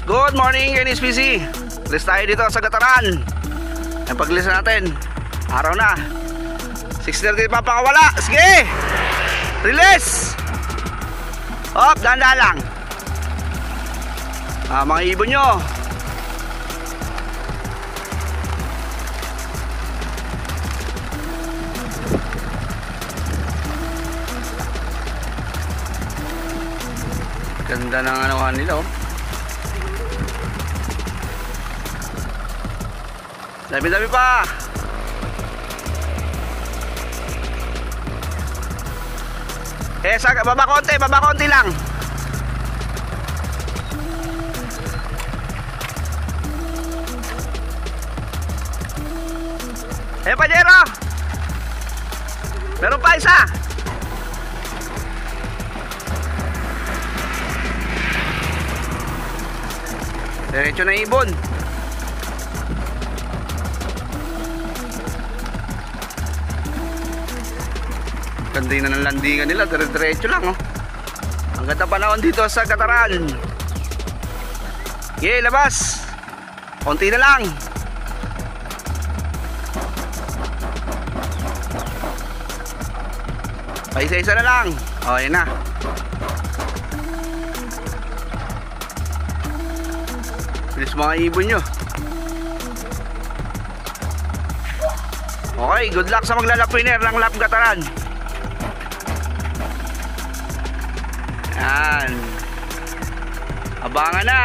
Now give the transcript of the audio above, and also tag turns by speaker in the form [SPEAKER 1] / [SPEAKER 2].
[SPEAKER 1] Good morning, NSPC. List tayo dito sa Gataran. Ang pag-list natin, araw na 6:30 pa pakawala. Sige, release. Hop, ganda lang. Mga ibon nyo. Ganda ng anuhan nila, oh. Dami-dami pa. Baba konti lang. Pajero. Meron pa isa. Diretso na ibon. Ganda na ng landingan nila, diretso lang, oh. Ang ganda panahon dito sa Gataran. Okay, labas. Konti na lang. Isa-isa na lang. O, yan na. Bilis mga ibon nyo. Okay, good luck sa maglalap winner ng Lap Gataran. Yan. Abangan na.